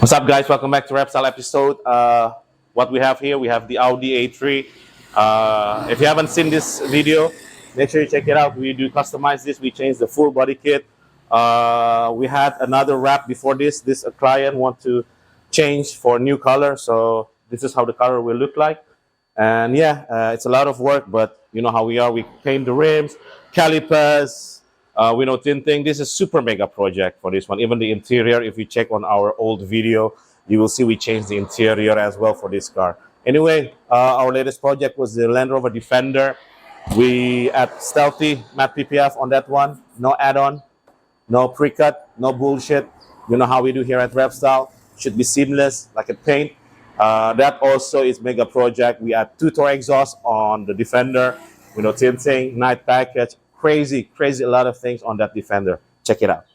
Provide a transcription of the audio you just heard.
What's up, guys? Welcome back to WrapStyle episode. What we have here, we have the Audi A3. If you haven't seen this video, make sure you check it out. We do customize this. We changed the full body kit. We had another wrap before this. This client want to change for a new color, so this is how the color will look like. And yeah, it's a lot of work, but you know how we are. We paint the rims, calipers, window tinting. This is super mega project for this one. Even the interior, if you check on our old video, you will see we changed the interior as well for this car. Anyway, our latest project was the Land Rover Defender. We add stealthy matte PPF on that one. No add-on, no pre-cut, no bullshit. You know how we do here at WrapStyle. Should be seamless like a paint. That also is mega project. We add 2 THOR exhaust on the Defender. Window tinting, night package. Crazy, a lot of things on that Defender. Check it out.